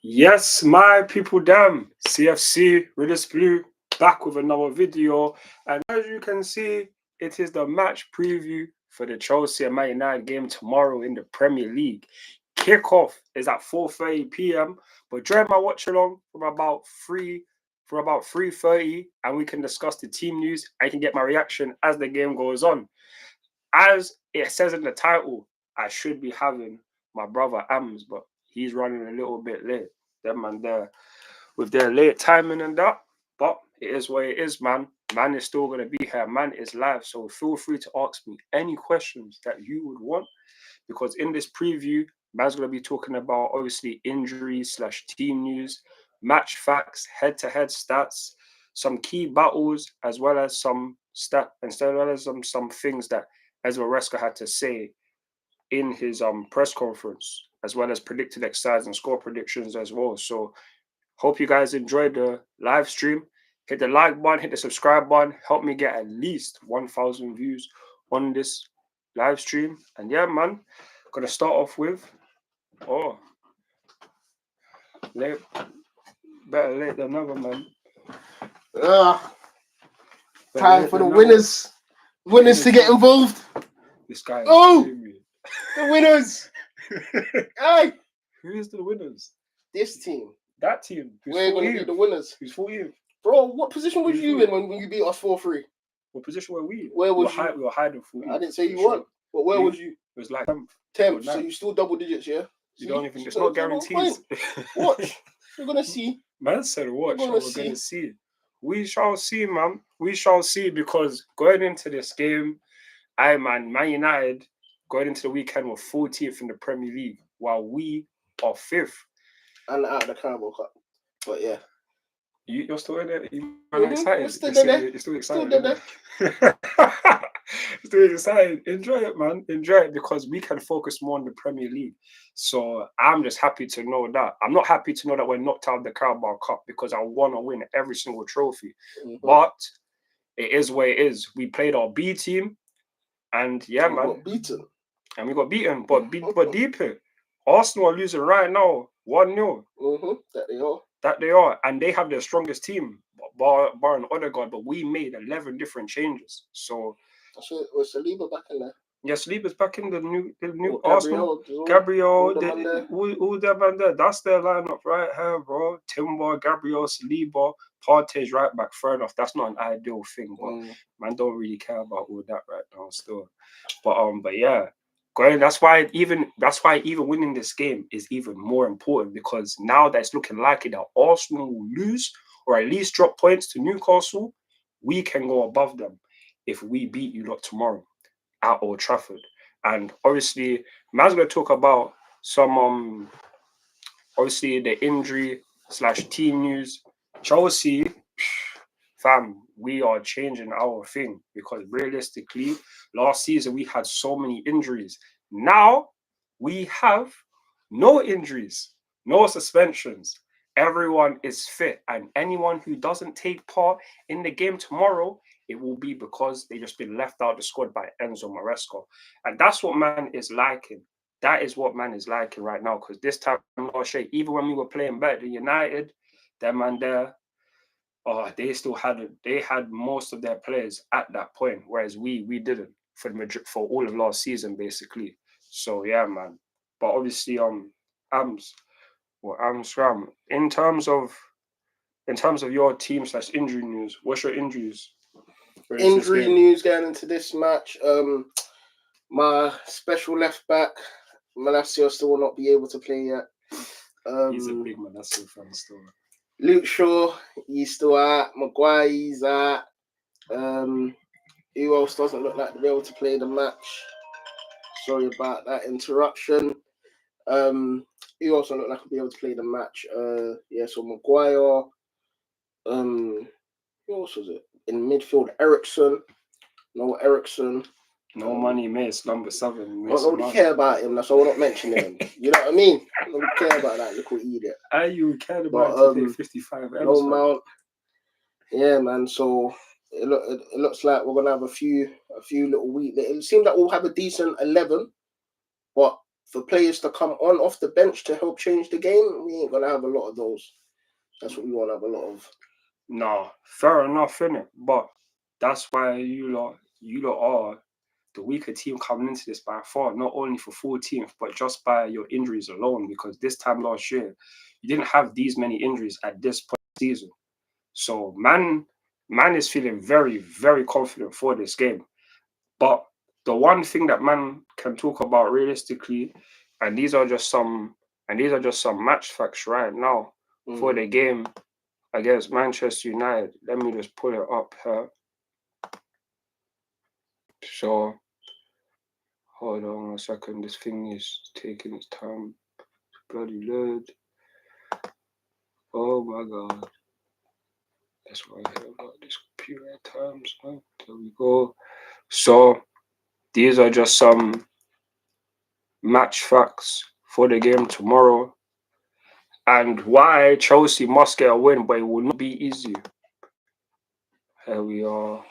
Yes, my people, damn. CFC, Ridders Blue, back with another video. And as you can see, it is the match preview for the Chelsea and Man United game tomorrow in the Premier League. Kickoff is at 4:30 p.m. But join my watch along from about 3:30, and we can discuss the team news. I can get my reaction as the game goes on. As it says in the title, I should be having my brother Ams, but he's running a little bit late. Them man there with their late timing and that. But it is what it is, man. Man is still gonna be here. Man is live. So feel free to ask me any questions that you would want. Because in this preview, man's gonna be talking about obviously injuries / team news, match facts, head-to-head stats, some key battles, as well as some some things that Ezra Reska had to say in his press conference, as well as predicted exercise and score predictions as well. So hope you guys enjoyed the live stream. Hit the like button, hit the subscribe button. Help me get at least 1,000 views on this live stream. And yeah, man, gonna start off with better late than never, man. Time for the winners to get involved. This guy is the winners. Hey, who is the winners? This team. That team. We're going to be the winners. Who's 14th? Bro, what position was you in when you beat us 4-3? What position were we? Where was you? We were hiding 14th. I didn't say you won. But where was you? It was like 10th. So you still double digits, yeah? You don't even. It's not guarantees. Watch. We're gonna see. Man said watch. We're gonna see. We shall see, man. We shall see, because going into this game, Man United going into the weekend were 14th in the Premier League, while we are 5th. And out of the Carabao Cup. But yeah. You're still in it? You're excited? You're still excited. Still excited. Enjoy it, man. Enjoy it, because we can focus more on the Premier League. So I'm just happy to know that. I'm not happy to know that we're knocked out of the Carabao Cup, because I want to win every single trophy. Mm-hmm. But it is what it is. We played our B team, and yeah, man. We got beaten. But deep it. Arsenal are losing right now, 1-0. Mm-hmm. That they are. And they have their strongest team, barring Odegaard, but we made 11 different changes. So was Saliba back in there? Yeah, Saliba's back in the new Arsenal. Gabriel, all them and there. That's their lineup right here, bro. Timber, Gabriel, Saliba, Partey's right back. Fair enough. That's not an ideal thing, but man don't really care about all that right now still. But yeah. That's why even winning this game is even more important, because now that it's looking likely that Arsenal will lose or at least drop points to Newcastle, we can go above them if we beat you lot tomorrow at Old Trafford. And obviously, man's going to talk about some obviously the injury / team news. Chelsea, fam, we are changing our thing, because realistically, last season we had so many injuries. Now we have no injuries, no suspensions. Everyone is fit, and anyone who doesn't take part in the game tomorrow, it will be because they just been left out of the squad by Enzo Maresca. And that's what man is liking. That is what man is liking right now, because this time last year, even when we were playing better than United, them and there, they had most of their players at that point, whereas we didn't for all of last season basically. So yeah, man. But obviously, Amscram. In terms of your team / injury news, what's your injuries? Injury news going into this match. My special left back, Malacia, still will not be able to play yet. He's a big Malacia fan still. Luke Shaw, he's still out. Maguire, he's out. Who else doesn't look like to be able to play the match? Sorry about that interruption. Who else don't look like to be able to play the match? So Maguire. Who else was it? In midfield, Ericsson. No money miss, number 7. I don't really care about him, that's why we're not mentioning him. You know what I mean? I don't really care about that little idiot. You cared about it 55 No Mount. Yeah, man. So it looks like we're gonna have a few little weeks. It seems like we'll have a decent 11, but for players to come on off the bench to help change the game, we ain't gonna have a lot of those. That's what we want to have a lot of. No, fair enough, innit? But that's why you lot are the weaker team coming into this by far, not only for 14th, but just by your injuries alone. Because this time last year, you didn't have these many injuries at this point of the season. So man is feeling very, very confident for this game. But the one thing that man can talk about realistically, and these are just some match facts right now for the game against Manchester United. Let me just pull it up here. So hold on a second. This thing is taking its time to bloody load. Oh my god. That's what I hear about this computer at times, man. There we go. So these are just some match facts for the game tomorrow. And why Chelsea must get a win, but it will not be easy. Here we are.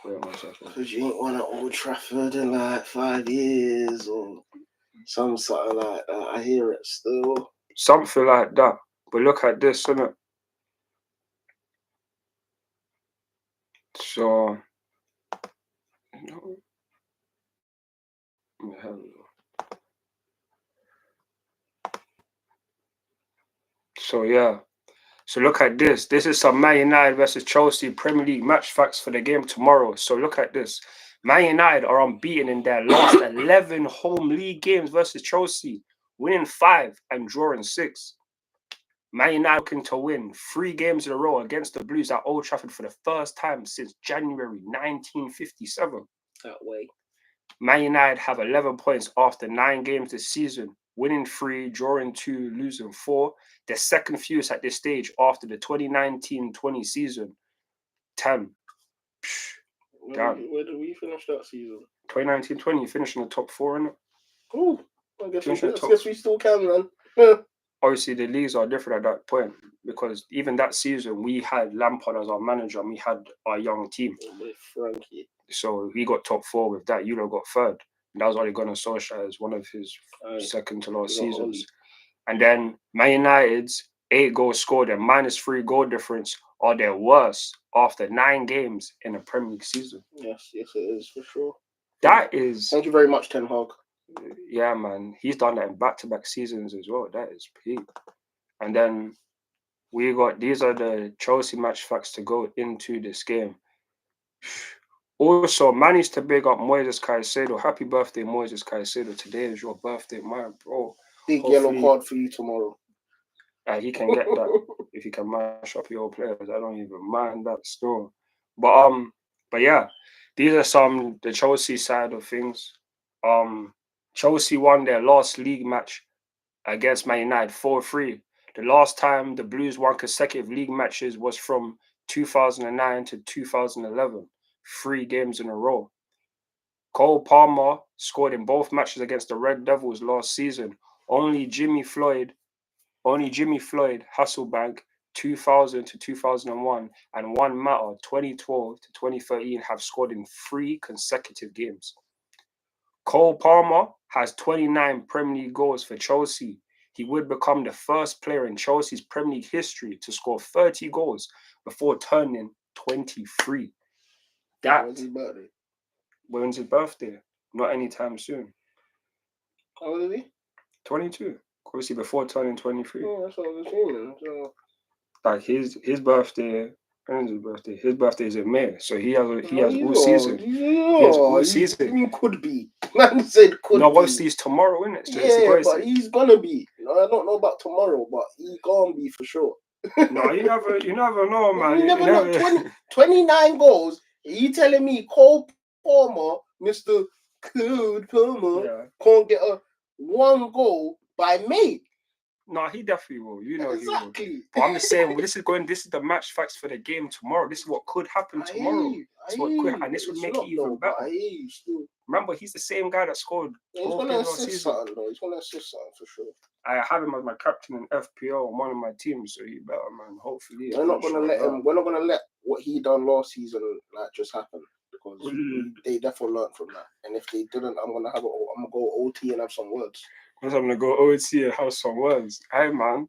Wait 1 second. Because you ain't won at Old Trafford in like 5 years or something like that. I hear it still. Something like that. But look at this, innit? So, so yeah. So look at this. This is some Man United versus Chelsea Premier League match facts for the game tomorrow. So look at this. Man United are unbeaten in their last 11 home league games versus Chelsea, winning 5 and drawing 6. Man United looking to win 3 games in a row against the Blues at Old Trafford for the first time since January 1957. That way. Man United have 11 points after 9 games this season, winning 3, drawing 2, losing 4. Their second fewest at this stage after the 2019-20 season. 10. Where did we finish that season? 2019-20, finishing the top 4, innit? Oh, I guess we still can, man. Obviously, the leagues are different at that point because even that season, we had Lampard as our manager and we had our young team. With Frankie. So he got top 4 with that. Euro got 3rd. And that was Ole Gunnar Solskjaer as one of his second to last seasons. And then Man United's 8 goals scored and -3 goal difference are their worst after 9 games in a Premier League season. Yes, it is for sure. That is. Thank you very much, Ten Hag. Yeah, man. He's done that in back-to-back seasons as well. That is peak. And then these are the Chelsea match facts to go into this game. Also, managed to big up Moises Caicedo. Happy birthday, Moises Caicedo. Today is your birthday, my bro. Big yellow card for you tomorrow. He can get that if he can mash up your players. I don't even mind that still. But yeah, these are the Chelsea side of things. Chelsea won their last league match against Man United 4-3. The last time the Blues won consecutive league matches was from 2009 to 2011. 3 games in a row. Cole Palmer scored in both matches against the Red Devils last season. Only Jimmy Floyd, Hasselbank, 2000 to 2001, and Juan Mata, 2012 to 2013, have scored in 3 consecutive games. Cole Palmer has 29 Premier League goals for Chelsea. He would become the first player in Chelsea's Premier League history to score 30 goals before turning 23. When's his birthday? When's his birthday? Not anytime soon. How old is he? 22. Obviously before turning 23. Oh, that's what I was saying. So... Like his birthday. When's his birthday? His birthday is in May, so he has all season. Yeah, he has all season. He could be. Man said could be. No, obviously it's tomorrow, isn't it? Yeah, but he's gonna be. I don't know about tomorrow, but he's gonna be for sure. No, you never know, man. You never know. 29 goals. You telling me Cole Palmer, Mr. Code Palmer, can't get a 1 goal by May? No, he definitely will. Exactly. He will. But I'm just saying, this is the match facts for the game tomorrow. This is what could happen tomorrow. And this would make it even better. Remember, he's the same guy that scored. He's gonna assist something, though. He's gonna assist something for sure. I have him as my captain in FPL on one of my teams, so he better, man. Hopefully, we're not gonna let him. We're not gonna let what he done last season just happen because they definitely learned from that. And if they didn't, I'm gonna go OT and have some words. I'm gonna go OT and have some words. Hey man,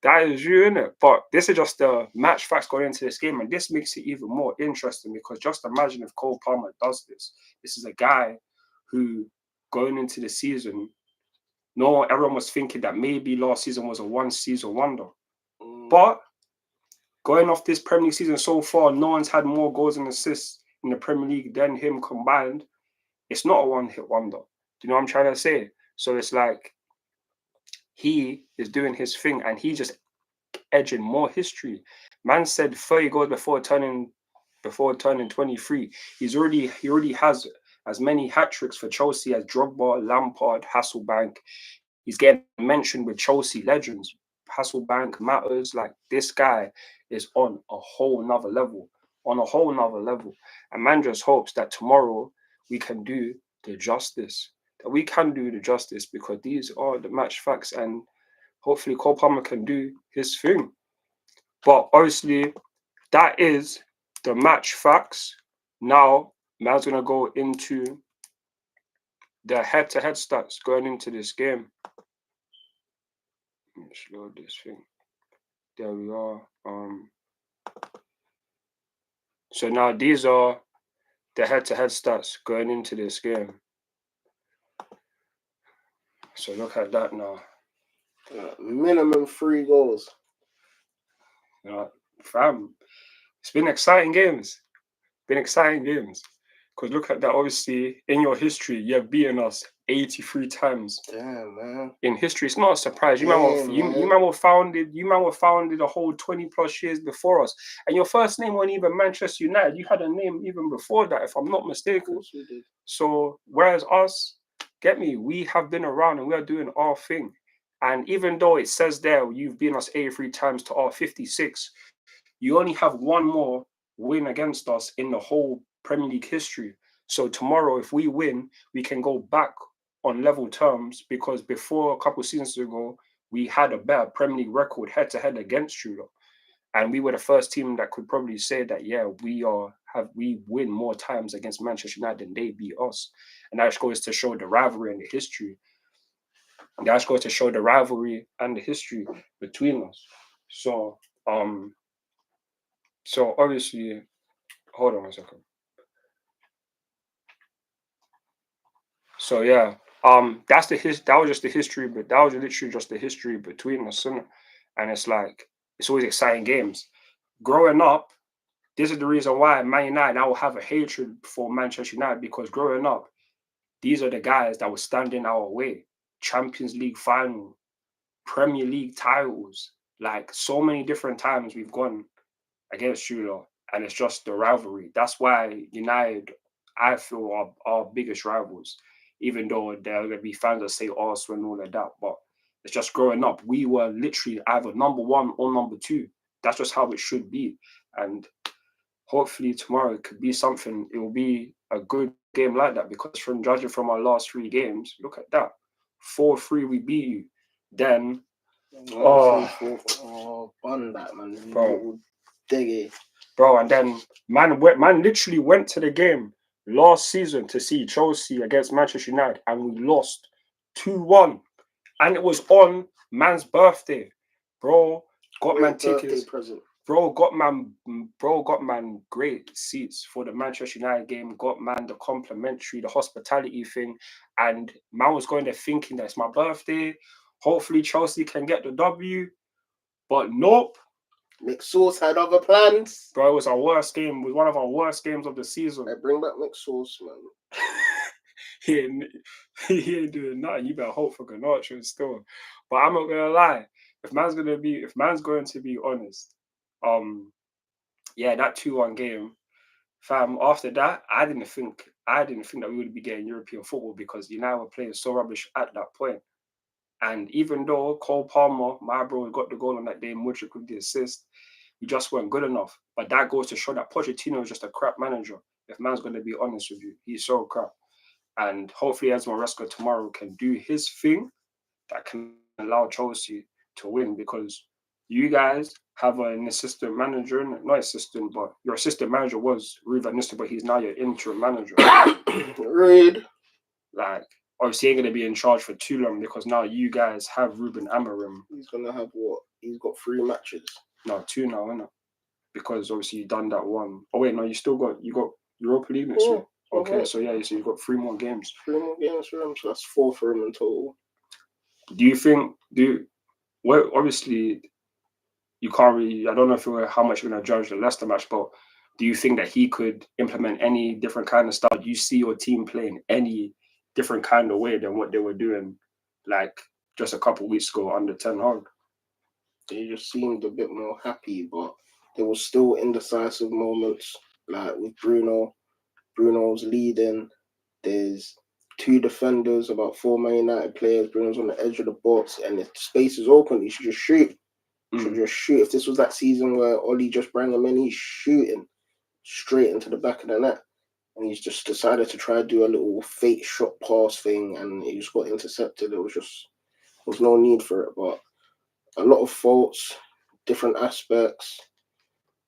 that is you, innit? But this is just the match facts going into this game, and this makes it even more interesting because just imagine if Cole Palmer does this. This is a guy who, going into the season, everyone was thinking that maybe last season was a one-season wonder. But going off this Premier League season so far, no one's had more goals and assists in the Premier League than him combined. It's not a one-hit wonder. Do you know what I'm trying to say? So it's like he is doing his thing and he's just edging more history. Man said 30 goals before turning 23. He already has as many hat tricks for Chelsea as Drogba, Lampard, Hasselbank. He's getting mentioned with Chelsea legends. Hasselbank matters. Like, this guy is on a whole nother level. And man just hopes that tomorrow we can do the justice. Because these are the match facts, and hopefully Cole Palmer can do his thing. But obviously, that is the match facts. Now, man's going to go into the head-to-head stats going into this game. Let's load this thing. There we are. So now these are the head-to-head stats going into this game. So look at that now. Minimum 3 goals. Fam, it's been exciting games. Because look at that. Obviously, in your history, you have beaten us 83 times. Damn, man. In history, it's not a surprise. You man were founded a whole 20+ years before us. And your first name wasn't even Manchester United. You had a name even before that, if I'm not mistaken. Of course we did. So whereas us, we have been around and we are doing our thing. And even though it says there you've beaten us 83 times to our 56, you only have one more win against us in the whole Premier League history. So tomorrow, if we win, we can go back on level terms, because before a couple of seasons ago, we had a better Premier League record head-to-head against you. And we were the first team that could probably say that, yeah, we win more times against Manchester United than they beat us. And that just goes to show the rivalry and the history. Between us. So obviously, hold on a second. So yeah, that was just the history, but that was literally just the history between us, and it's like, it's always exciting games. Growing up, this is the reason why Man United, I will have a hatred for Manchester United, because growing up, these are the guys that were standing our way. Champions League final, Premier League titles, like so many different times we've gone against you, and it's just the rivalry. That's why United, I feel, are our biggest rivals, even though there are going to be fans that say Arsenal and all of that. But it's just growing up, we were literally either number 1 or number 2. That's just how it should be. And hopefully tomorrow it could be something. It will be a good game like that, because from judging from our last 3 games, look at that. 4-3, we beat you. Then, fun that, man. Bro. Diggy. Bro, and then man literally went to the game last season to see Chelsea against Manchester United, and we lost 2-1, and it was on man's birthday. Bro, got man tickets. Bro, got man great seats for the Manchester United game. Got man the complimentary, the hospitality thing, and man was going there thinking that it's my birthday. Hopefully Chelsea can get the W, but nope. McSauce had other plans. Bro, it was our worst game. It was one of our worst games of the season. I bring back McSauce, man. he ain't doing nothing. You better hope for Garnacho still. But I'm not gonna lie. If man's going to be honest, that 2-1 game, fam, after that, I didn't think that we would be getting European football, because United were playing so rubbish at that point. And even though Cole Palmer, my bro, got the goal on that day, Mudryk with the assist, we just weren't good enough. But that goes to show that Pochettino is just a crap manager. If man's going to be honest with you, he's so crap. And hopefully Enzo Maresca tomorrow can do his thing that can allow Chelsea to win, because you guys have an assistant manager, not assistant, but your assistant manager was Ruud van Nistelrooy, but he's now your interim manager. Rude. Like, obviously ain't going to be in charge for too long because now you guys have Ruben Amorim. He's going to have what? He's got 3 matches. No, 2 now, isn't it? Because obviously you done that one. Oh wait, no, you got Europa League next week. Okay, so yeah, so you've got 3 more games. 3 more games for him, so that's 4 for him in total. Do you think? Well, obviously, you can't really. I don't know how much you're gonna judge the Leicester match, but do you think that he could implement any different kind of style? Do you see your team playing any different kind of way than what they were doing, like just a couple of weeks ago under Ten Hag? They just seemed a bit more happy, but there was still indecisive moments, like with Bruno. Bruno's leading. There's 2 defenders, about 4 Man United players. Bruno's on the edge of the box, and if the space is open, he should just shoot. If this was that season where Ollie just brought him in, he's shooting straight into the back of the net. And he's just decided to try to do a little fake shot pass thing, and he just got intercepted. There was no need for it, but a lot of faults, different aspects.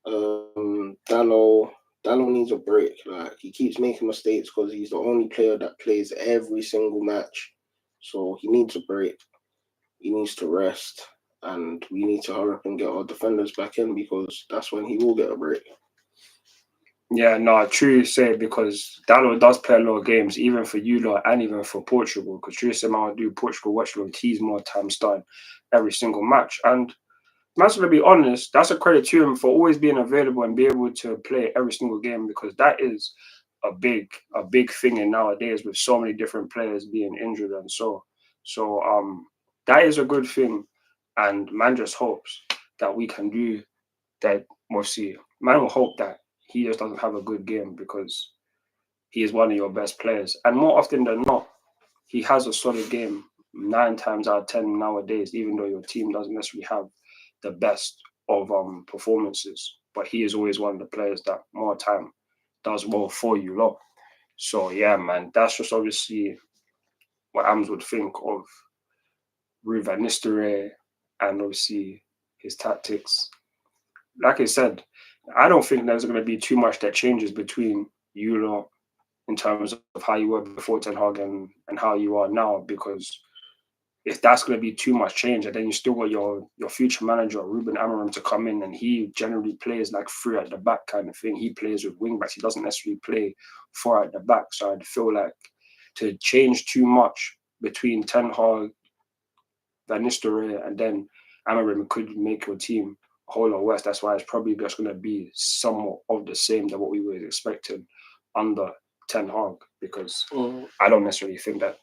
Dallo needs a break. Like, he keeps making mistakes because he's the only player that plays every single match. So he needs a break. He needs to rest. And we need to hurry up and get our defenders back in because that's when he will get a break. Yeah, no, true you say, because Dallo does play a lot of games, even for you lot and even for Portugal. Because true say, man, I do Portugal watch them. He's more time starting every single match. And I'm going to be honest, that's a credit to him for always being available and be able to play every single game, because that is a big thing in nowadays with so many different players being injured and so that is a good thing, and man just hopes that we can do that. We'll see. Man will hope that he just doesn't have a good game because he is one of your best players, and more often than not, he has a solid game 9 times out of 10 nowadays, even though your team doesn't necessarily have the best of performances, but he is always one of the players that more time does well for you lot. So yeah, man, that's just obviously what Ams would think of Ruud van Nistelrooy and obviously his tactics. Like I said, I don't think there's going to be too much that changes between you lot in terms of how you were before Ten Hag and how you are now, because if that's going to be too much change, and then you still got your future manager, Ruben Amorim, to come in, and he generally plays like 3 at the back kind of thing. He plays with wing backs. He doesn't necessarily play 4 at the back. So I'd feel like to change too much between Ten Hag, Van Nistelrooy, and then Amorim could make your team a whole lot worse. That's why it's probably just going to be somewhat of the same than what we were expecting under Ten Hag, because I don't necessarily think that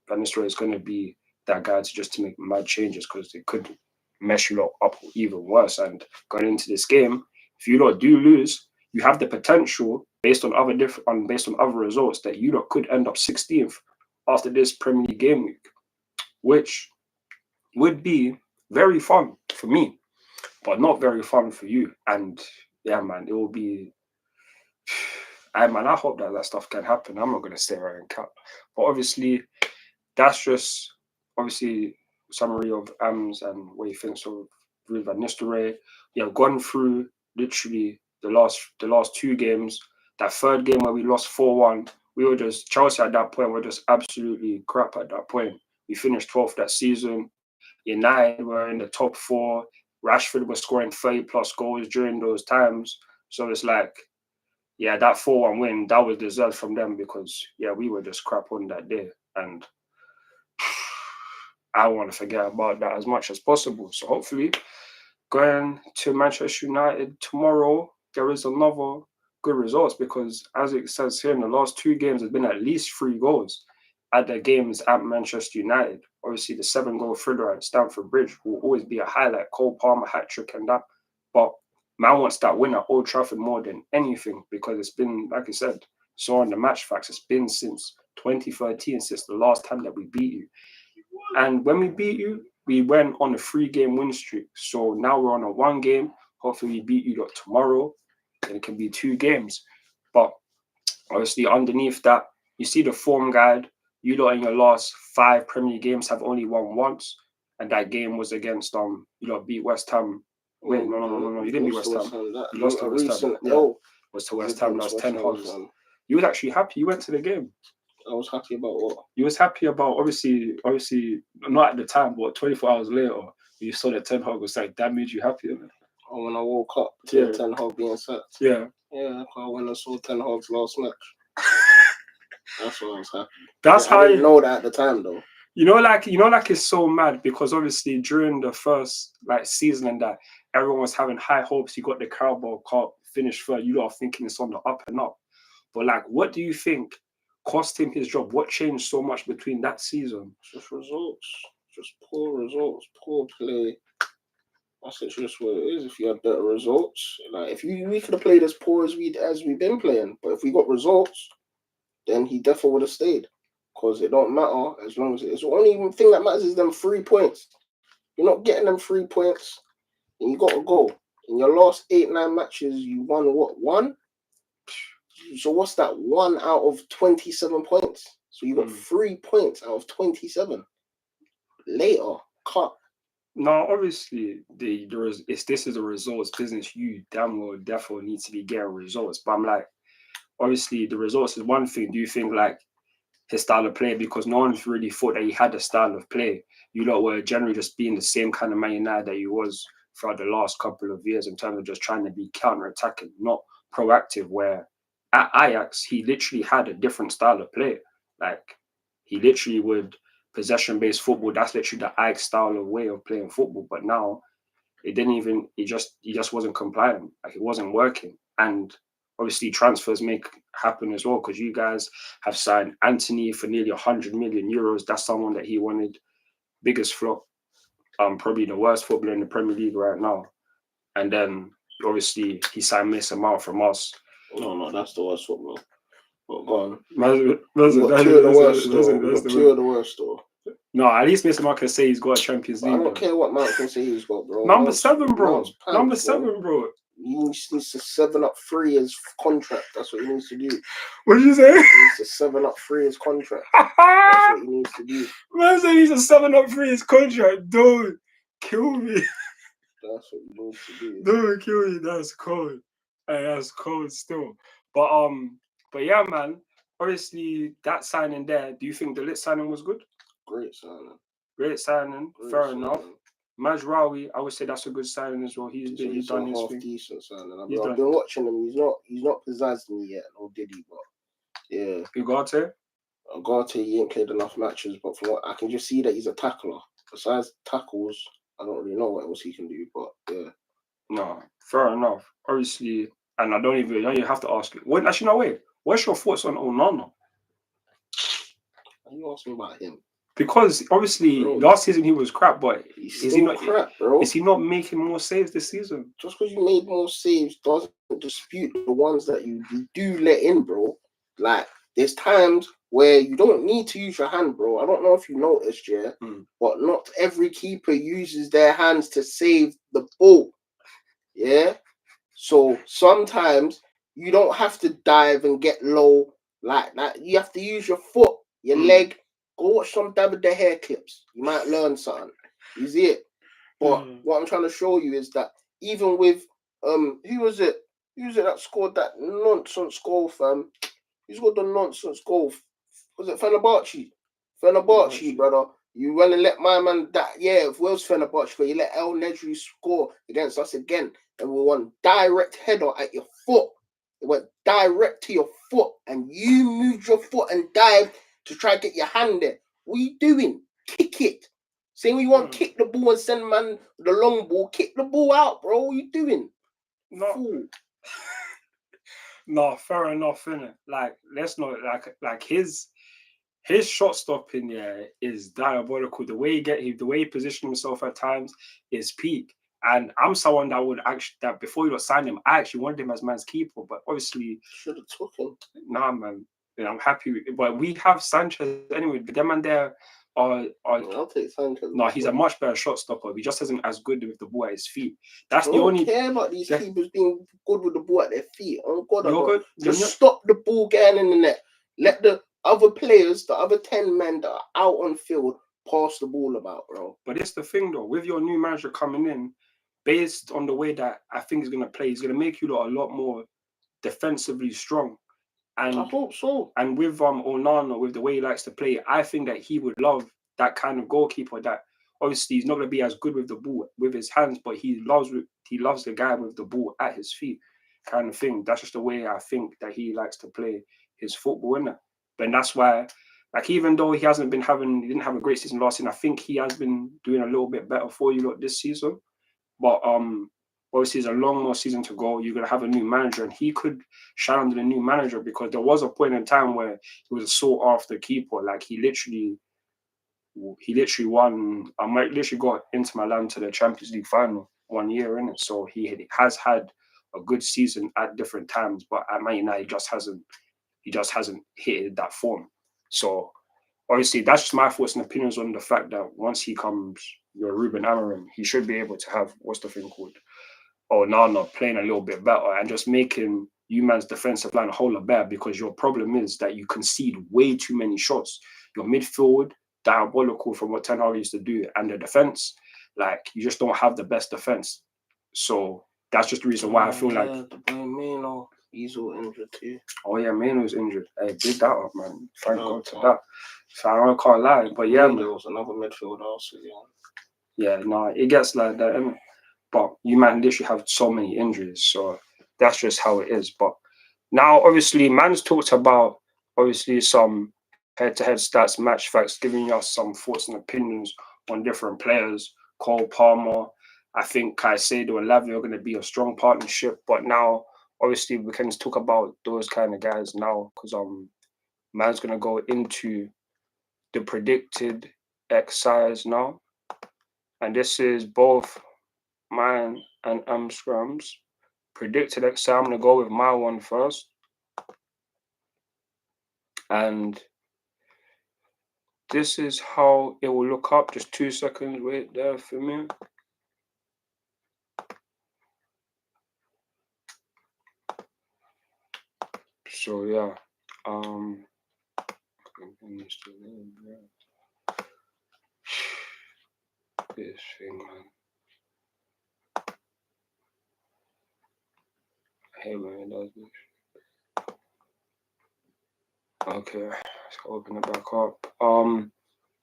Van Nistelrooy is going to be that guy to make mad changes, because it could mess you lot up even worse. And going into this game, if you lot do lose, you have the potential, based on other results, that you lot could end up 16th after this Premier League game week, which would be very fun for me, but not very fun for you. And yeah, man, it will be. I hope that stuff can happen. I'm not going to stay around and cap, but obviously, that's just obviously summary of Ams and what he thinks of Ruud van Nistelrooy. We have gone through literally the last 2 games. That 3rd game where we lost 4-1, we were just Chelsea at that point. We're just absolutely crap at that point. We finished 12th that season. United were in the top 4. Rashford was scoring 30+ goals during those times. So it's like, yeah, that 4-1 win, that was deserved from them, because yeah, we were just crap on that day, and I want to forget about that as much as possible. So hopefully, going to Manchester United tomorrow, there is another good results, because as it says here, in the last 2 games, there's been at least 3 goals at the games at Manchester United. Obviously, the 7-goal thriller at Stamford Bridge will always be a highlight. Cole Palmer hat-trick and that. But man wants that win at Old Trafford more than anything, because it's been, like I said, so on the match facts, it's been since 2013, since the last time that we beat you. And when we beat you, we went on a 3-game win streak. So now we're on a 1 game. Hopefully we beat you tomorrow, and it can be 2 games. But obviously underneath that, you see the form guide. You lot in your last 5 Premier League games have only won once, and that game was against you lot beat West Ham. Wait, no, you didn't beat West Ham. You lost to West Ham. Yeah, was to West Ham. That was 10 Hag's. You was actually happy you went to the game. I was happy about what? You was happy about obviously not at the time, but 24 hours later, you saw that Ten Hag was like, that made you happy, innit? Oh, when I woke up to Ten Hag being sacked. Yeah. Yeah, I went and saw Ten Hag's last match. That's why I was happy. That's how I didn't know that at the time though. You know, like it's so mad because obviously during the first season and that everyone was having high hopes. You got the Carabao Cup, finished third. You lot are thinking it's on the up and up. But what do you think cost him his job? What changed so much between that season? Just results, just poor results, poor play. That's just what it is. If you had better results, if we could have played as poor as we've been playing, but if we got results, then he definitely would have stayed. Because it don't matter as long as it's the only thing that matters is them 3 points. You're not getting them 3 points, and you got to go. In your last 8-9 matches, you won what, 1? So what's that? 1 out of 27 points. So you got 3 points out of 27. Later, cut. No, obviously this is a results business. You damn well definitely need to be getting results. But I'm obviously the results is one thing. Do you think his style of play, because no one's really thought that he had a style of play. You lot were generally just being the same kind of Man United that he was throughout the last couple of years in terms of just trying to be counter-attacking, not proactive, where at Ajax, he literally had a different style of play. He literally would possession-based football. That's literally the Ajax style of way of playing football. But now, he just wasn't compliant. It wasn't working. And obviously, transfers make happen as well because you guys have signed Anthony for nearly 100 million euros. That's someone that he wanted. Biggest flop. Probably the worst footballer in the Premier League right now. And then obviously he signed Mason Mount from us. No, that's the worst footballer. But go on. That's two of the worst though. No, at least Mason Mount can say he's got a Champions League. I don't care what Mount can say he's got, bro. Number 7, bro. Number 7, bro. He needs to 7-up 3 his contract. That's what he needs to do. What did you say? He needs to 7-up 3 his contract. That's what he needs to do. Man said he needs to 7-up 3 his contract. Don't kill me. That's what he needs to do. Don't kill me. That's cold. That's cold still. But yeah, man. Obviously, that signing there. Do you think the Lit signing was good? Great signing. Fair enough. Majraoui, I would say that's a good signing as well. He's done his thing. Decent signing. I've been watching him. He's not pizzazzed me yet, or did he? But yeah. Ugarte, he ain't played enough matches, but from what I can just see that he's a tackler. Besides tackles, I don't really know what else he can do. But yeah. No, fair enough. Obviously, and I don't even have to ask you. Actually, no, wait. What's your thoughts on Onana? Are you asking about him? Because obviously last season he was crap, but is he not crap, bro? Is he not making more saves this season? Just because you made more saves doesn't dispute the ones that you do let in, bro. There's times where you don't need to use your hand, bro. I don't know if you noticed, but not every keeper uses their hands to save the ball. Yeah? So sometimes you don't have to dive and get low like that. You have to use your foot, your leg. Go watch some David De Gea clips. You might learn something. You see it? But what I'm trying to show you is that even with who was it? Who was it that scored that nonsense goal, fam? Who scored the nonsense goal? Was it Fenerbahce? Fenerbahce, brother. You want to let my man it was Fenerbahce, but you let El Nedri score against us again, and we won direct header at your foot. It went direct to your foot, and you moved your foot and dived to try to get your hand there. What are you doing? Kick it. Saying you want to kick the ball and send man the long ball, kick the ball out, bro. What are you doing? No, fair enough, innit? Let's not his shot stopping is diabolical. The way he positioned himself at times is peak. And I'm someone that before you got signed him, I actually wanted him as man's keeper, but obviously should have took him. Nah, man. I'm happy but we have Sanchez anyway. But them man there I'll take Sanchez. No, he's a much better shot stopper. He just isn't as good with the ball at his feet. That's the only. I don't care about these keepers being good with the ball at their feet. Oh God, just stop the ball getting in the net. Let the other players, the other 10 men that are out on field, pass the ball about, bro. But it's the thing though, with your new manager coming in, based on the way that I think he's gonna play, he's gonna make you a lot more defensively strong. And I hope so. And with Onana, with the way he likes to play, I think that he would love that kind of goalkeeper. That obviously he's not going to be as good with the ball with his hands, but he loves the guy with the ball at his feet, kind of thing. That's just the way I think that he likes to play his football, innit? But that's why, like, even though he didn't have a great season last season, I think he has been doing a little bit better for you lot this season. But obviously, there's a long more season to go. You're gonna have a new manager, and he could shine under the new manager because there was a point in time where he was a sought after keeper. Like he literally won. I might literally got Inter Milan to the Champions League final 1 year in it. So he has had a good season at different times, but at Man United he just hasn't hit that form. So obviously, that's just my thoughts and opinions on the fact that once he comes, your Ruben Amorim, he should be able to have what's the thing called? Nana playing a little bit better and just making you man's defensive line a whole lot better because your problem is that you concede way too many shots. Your midfield, diabolical from what Ten Hag used to do, and the defense, like you just don't have the best defense. So that's just the reason why I feel like the boy Mino, he's all injured too. Oh yeah, Mino's injured. Hey, big that up, man. Thank God to that. So I can't lie, but yeah, man. There was another midfielder also, yeah. No, it gets like that, innit? But you man literally have so many injuries, so that's just how it is. But now, obviously, man's talked about obviously some head-to-head stats, match facts, giving us some thoughts and opinions on different players. Cole Palmer, I think Caicedo and Lavia are going to be a strong partnership. But now, obviously, we can talk about those kind of guys now because man's going to go into the predicted X size now, and this is both mine and Amscram's predicted X. So I'm gonna go with my one first, and this is how it will look up. Just 2 seconds, wait there for me. So yeah, this thing, man. I hate when it does this. Okay, let's open it back up.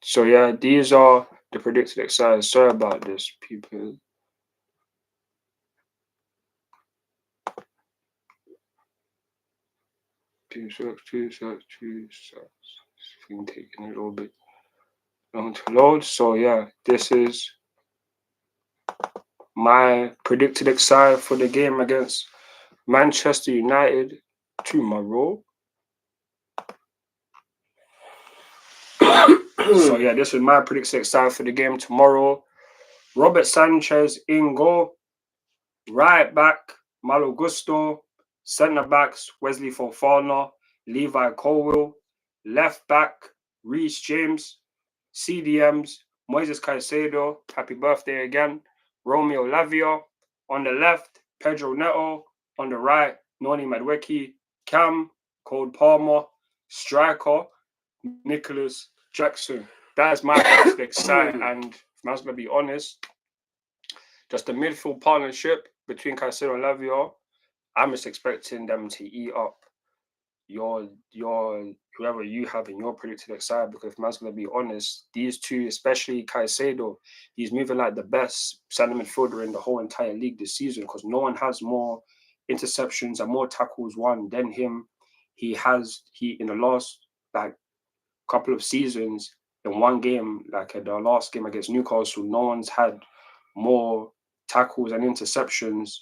So yeah, these are the predicted exercises. Sorry about this, people. Two seconds. It's been taking a little bit long to load. So yeah, this is my predicted exercise for the game against Manchester United tomorrow. So yeah, this is my predicted exercise for the game tomorrow. Robert Sanchez in goal. Right back, Malo Gusto. Centre backs, Wesley Fofana, Levi Colwill. Left back, Reece James. CDMs, Moises Caicedo. Happy birthday again. Romeo Lavia. On the left, Pedro Neto. On the right, Noni Madueke. Cam, Cole Palmer. Striker, Nicholas Jackson. That is my predicted side, and I'm going to be honest, just the midfield partnership between Caicedo and Lavia, I'm just expecting them to eat up your whoever you have in your predicted side, because if man's going to be honest, these two, especially Caicedo, he's moving like the best centre midfielder in the whole entire league this season because no one has more interceptions and more tackles won than him. He in the last like couple of seasons in one game, like at the last game against Newcastle, no one's had more tackles and interceptions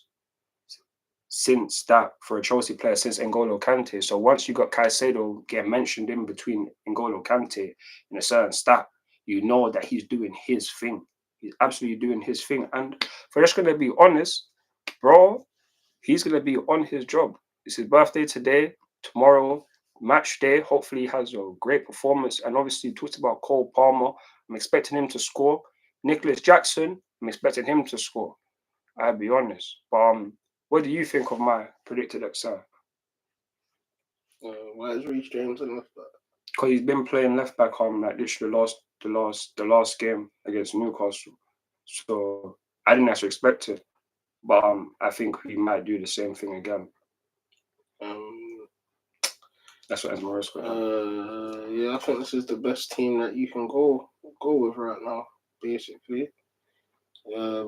since that for a Chelsea player since N'Golo Kante. So once you got Caicedo get mentioned in between N'Golo Kante in a certain stat, you know that he's doing his thing. He's absolutely doing his thing. And for just gonna be honest, bro, he's gonna be on his job. It's his birthday today, tomorrow, match day. Hopefully he has a great performance. And obviously talked about Cole Palmer. I'm expecting him to score. Nicholas Jackson, I'm expecting him to score. I'll be honest. But what do you think of my predicted XR? Why is Reece James in left back? Because he's been playing left back on like literally the last game against Newcastle. So I didn't actually expect it, but I think he might do the same thing again. That's what Esmeralda's got. Yeah, I think this is the best team that you can go with right now, basically. Yeah,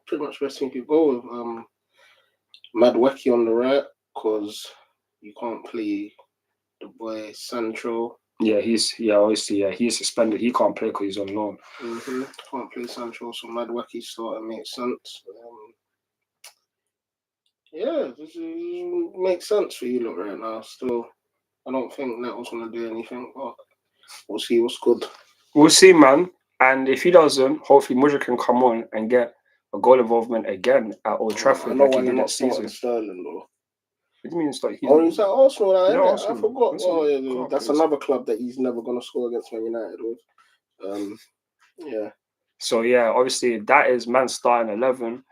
pretty much best team you can go with. Madweki on the right, because you can't play the boy Sancho. Yeah, he's suspended. He can't play because he's on loan. Can't play Sancho, so Madweki sort of makes sense. Yeah, this makes sense for you lot right now. Still, I don't think Nettle's gonna do anything, but we'll see what's good. We'll see, man. And if he doesn't, hopefully Mudryk can come on and get a goal involvement again at Old Trafford. I know why you're not starting Sterling though. What do you mean start? He's at Arsenal now, yeah, Arsenal. I forgot. Yeah, that's another club that he's never gonna score against Man United with. Yeah. So yeah, obviously that is man starting 11.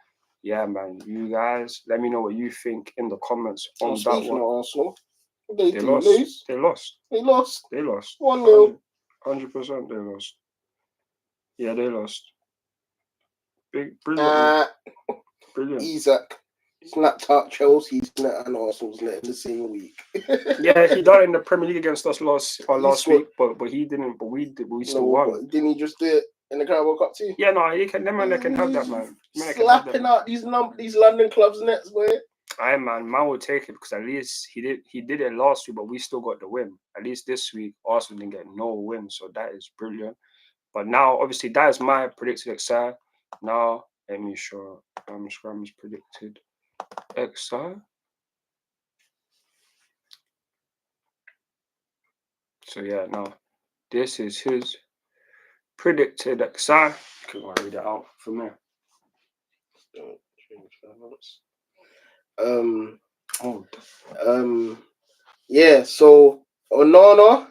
Yeah, man. You guys, let me know what you think in the comments on that one. Speaking of Arsenal, they lost. lose. They lost. They lost. 1-0. 100% they lost. Yeah, they lost. Brilliant. Brilliant. Isaac snapped out Chelsea's net and Arsenal's net in the same week. Yeah, he done it in the Premier League against us last week, but he didn't. But we did. We still won. But didn't he just do it in the Carabao Cup too? Yeah, no, he can. Them man, they can have that, man. Slapping out these London clubs' nets, boy. Aye, man will take it because at least he did it last week, but we still got the win. At least this week, Arsenal didn't get no win, so that is brilliant. But now, obviously, that is my predicted XI. Now, let me show Amscram's predicted XI. So yeah, now this is his predicted XI. Can I read it out for me? Yeah, so Onana,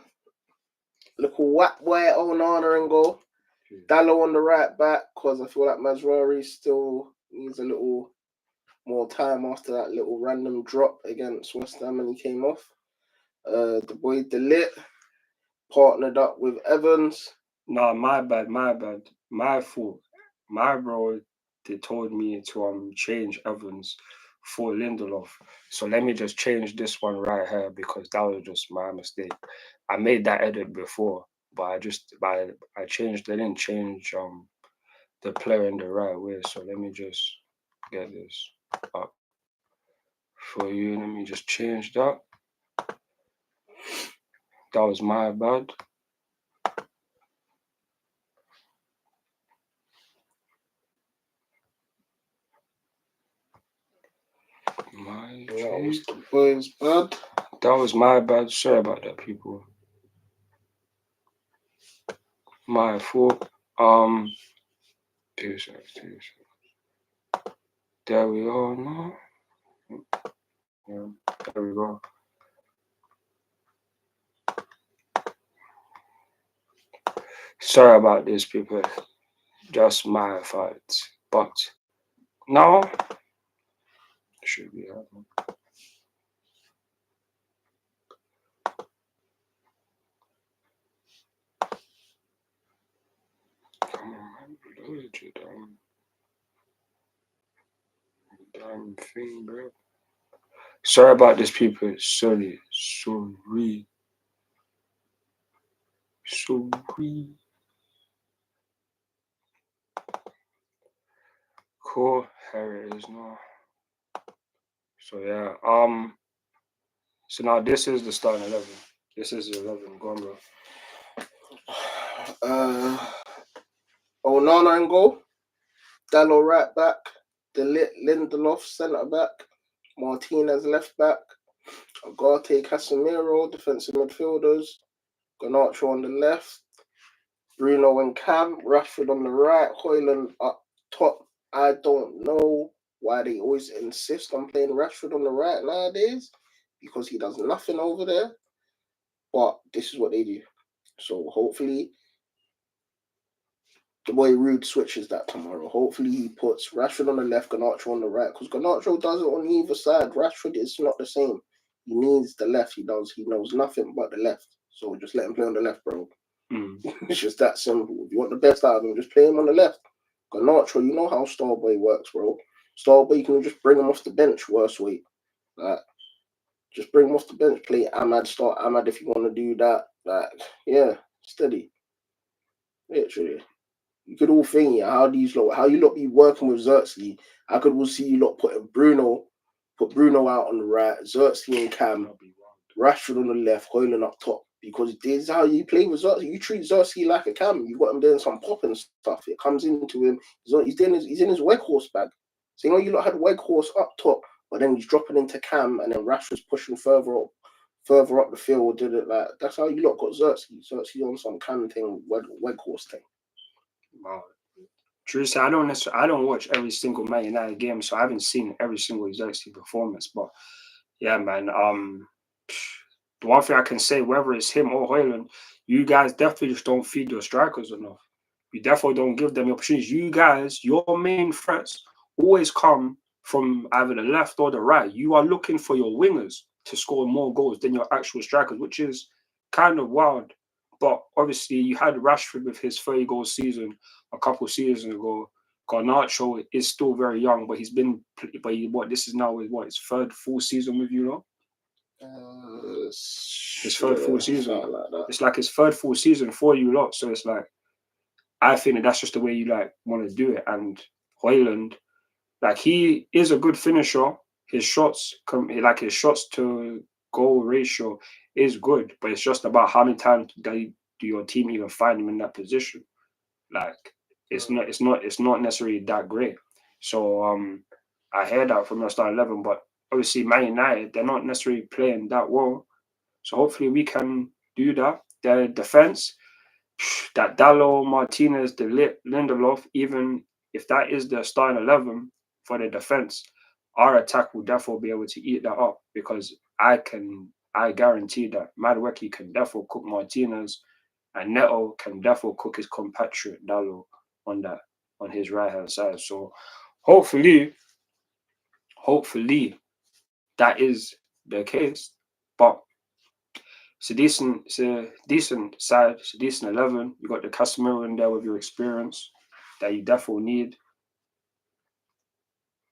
little whack boy Onana and goal. Dallo on the right back, because I feel like Mazraoui still needs a little more time after that little random drop against West Ham and he came off. The boy Delit partnered up with Evans. No, my bad. My fault. My bro, they told me to change Evans for Lindelof. So let me just change this one right here because that was just my mistake. I made that edit before, but I changed. They didn't change the player in the right way. So let me just get this up for you. Let me just change that. That was my bad. That was the boy's bad. That was my bad. Sorry about that, people. My fault. There we go. No. Yeah, there we go. Sorry about this, people. Just my fault. But now should be happening. Come on, man. Load you down. Damn thing, bro. Sorry about this, people. Sorry. Cool. Here it is now. So yeah. So now this is the starting 11. This is 11. Go on, bro. Onana and goal. Dallo right back. Lindelof centre back. Martinez left back. Agate Casemiro defensive midfielders. Garnacho on the left. Bruno and Cam. Rashford on the right. Højlund up top. I don't know why they always insist on playing Rashford on the right nowadays, because he does nothing over there. But this is what they do. So hopefully the boy Rude switches that tomorrow. Hopefully he puts Rashford on the left, Garnacho on the right, because Garnacho does it on either side. Rashford is not the same. He needs the left. He knows nothing but the left. So just let him play on the left, bro. It's just that simple. If you want the best out of him, just play him on the left. Garnacho, you know how Starboy works, bro. Starboy, you can just bring him off the bench, worst way. Just bring him off the bench, play Ahmad, start Ahmad if you want to do that. Like, yeah, steady. Literally. You could all think, yeah, how you lot be working with Xerxes. I could all see you lot put Bruno out on the right, Xerxes and Cam, Rashford on the left, Hoyland up top. Because this is how you play with Xerxes. You treat Xerxes like a Cam. You've got him doing some popping stuff. It comes into him. He's in his Weghorst bag. So you lot had Weghorst up top, but then he's dropping into Cam, and then Rashford's pushing further up the field. Did it like that's how you lot got Xerxes. Xerxes on some Cam thing, Weghorst thing. Wow. True, I don't watch every single Man United game, so I haven't seen every single Xerxes performance. But yeah, man. The one thing I can say, whether it's him or Hoyland, you guys definitely just don't feed your strikers enough. You definitely don't give them the opportunities. You guys, your main threats always come from either the left or the right. You are looking for your wingers to score more goals than your actual strikers, which is kind of wild. But obviously, you had Rashford with his 30-goal season a couple of seasons ago. Garnacho is still very young, but this is now his third full season with you, know? His third full season. Like it's like his third full season for you lot. So it's like, I think that's just the way you like want to do it. And Hoyland, like he is a good finisher. His shots to goal ratio is good, but it's just about how many times do your team even find him in that position. Like it's not necessarily that great. So I heard that from the start 11, but obviously Man United, they're not necessarily playing that well. So hopefully we can do that. Their defense, that Dallo, Martinez, Lindelof, even if that is the starting 11 for the defense, our attack will definitely be able to eat that up, because I guarantee that Madueke can definitely cook Martinez, and Neto can definitely cook his compatriot Dallo on his right hand side. So hopefully that is the case. But it's a decent side, it's a decent 11. You got the Casemiro in there with your experience that you definitely need.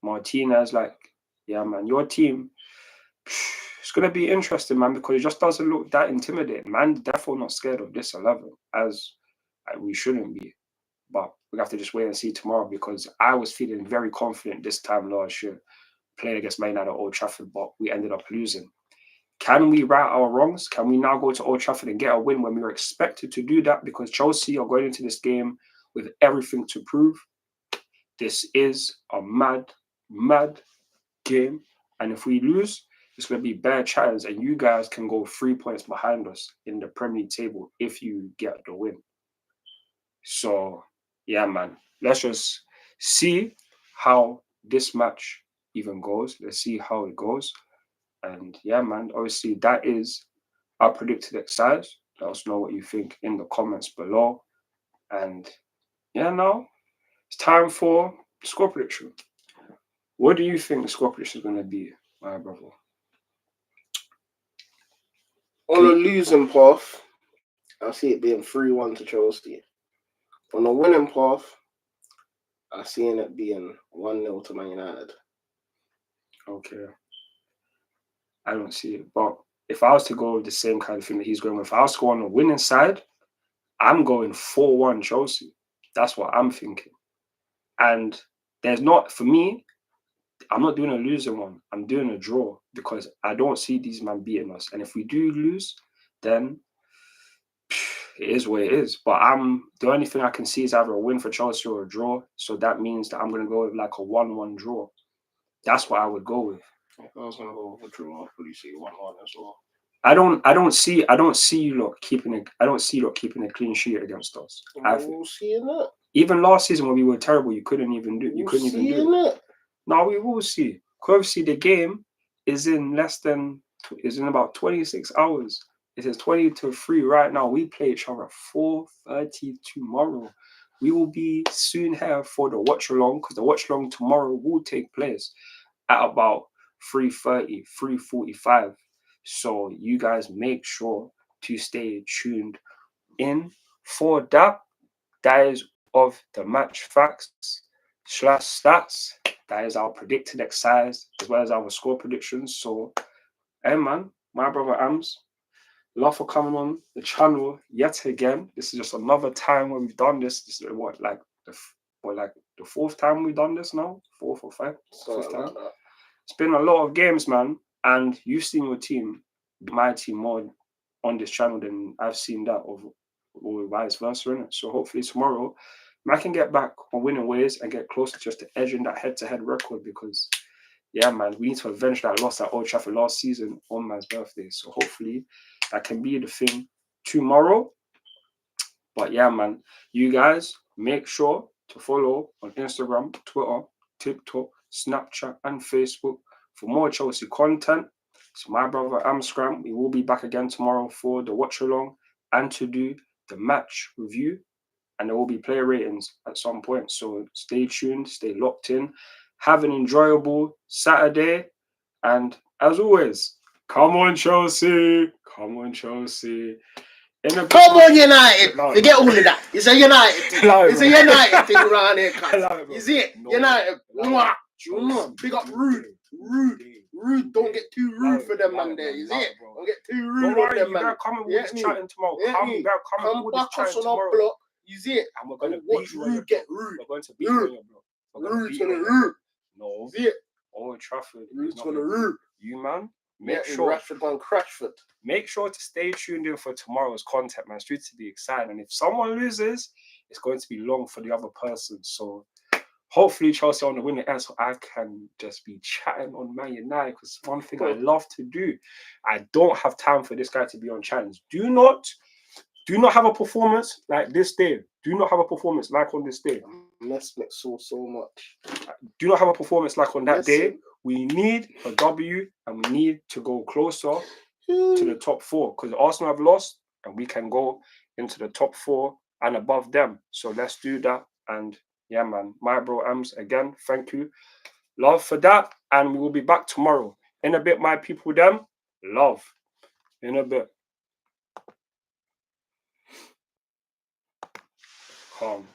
Martinez, like, yeah, man, your team, it's gonna be interesting, man, because it just doesn't look that intimidating. Man, definitely not scared of this 11 as we shouldn't be. But we have to just wait and see tomorrow, because I was feeling very confident this time last year playing against Man United at Old Trafford, but we ended up losing. Can we right our wrongs? Can we now go to Old Trafford and get a win when we were expected to do that? Because Chelsea are going into this game with everything to prove. This is a mad game. And if we lose, it's going to be bad chance. And you guys can go 3 points behind us in the Premier League table if you get the win. So, yeah, man. Let's just see how this match even goes. Let's see how it goes. And yeah, man, obviously that is our predicted exercise. Let us know what you think in the comments below. And yeah, now it's time for the score prediction. What do you think the score prediction is going to be, my brother? On a losing path, I see it being 3-1 to Chelsea. On a winning path, I see it being 1-0 to Man United. Okay. I don't see it. But if I was to go with the same kind of thing that he's going with, if I was to go on the winning side, I'm going 4-1 Chelsea. That's what I'm thinking. And there's not, for me, I'm not doing a losing one. I'm doing a draw, because I don't see these men beating us. And if we do lose, then it is what it is. But the only thing I can see is either a win for Chelsea or a draw. So that means that I'm going to go with like a 1-1 draw. That's what I would go with. If I was going to go with a draw, I'd probably say 1-1 as well. I don't see you lot keeping a clean sheet against us. We'll see in that. Even last season when we were terrible, you couldn't even do it. No, we will see. Obviously, the game is in about 26 hours. It is 20-3 right now. We play each other at 4:30 tomorrow. We will be soon here for the watch along, because the watch along tomorrow will take place at about 3:30, 3:45. So you guys make sure to stay tuned in for that. That is of the match facts / stats. That is our predicted exercise as well as our score predictions. So Hey man, my brother Ams, love for coming on the channel yet again. This is just another time when we've done this. This is the fourth time we've done this now? Fourth or fifth time? It's been a lot of games, man. And you've seen your team, my team, more on this channel than I've seen that or vice versa, innit? So hopefully tomorrow I can get back on winning ways and get closer just to edging that head-to-head record because, yeah, man, we need to avenge that loss at Old Trafford last season on man's birthday. So hopefully that can be the thing tomorrow. But yeah, man, you guys make sure to follow on Instagram, Twitter, TikTok, Snapchat, and Facebook for more Chelsea content. It's my brother Amscram. We will be back again tomorrow for the watch along and to do the match review. And there will be player ratings at some point. So stay tuned, stay locked in. Have an enjoyable Saturday. And as always, come on, Chelsea. Come on, Chelsea. Come on, United. Forget all of that. It's a United thing. It's a United thing around here. You see it? United. Big up Rude. Rude. Don't get too rude for them, man. There. You see it? Don't get too rude on them, man. Come and watch chatting tomorrow. Come back us on our block. You see it? And we're going to watch Rude get rude. We're going to beat you on your block. Rude's going to rude. No. See it? Old Trafford. Rude's going to rude. You, man. Make sure Rashford on Crashford. Make sure to stay tuned in for tomorrow's content, man. It's due to be exciting. And if someone loses, it's going to be long for the other person. So hopefully Chelsea on the winning end so I can just be chatting on Man United because it's one thing I love to do. I don't have time for this guy to be on challenge. Do not have a performance like this day. Do not have a performance like on this day. Mess so much. Do not have a performance like on that day. We need a W and we need to go closer to the top four because Arsenal have lost and we can go into the top four and above them. So let's do that. And yeah, man, my bro Ams, again, thank you. Love for that. And we will be back tomorrow. In a bit, my people, them. Love. In a bit. Calm.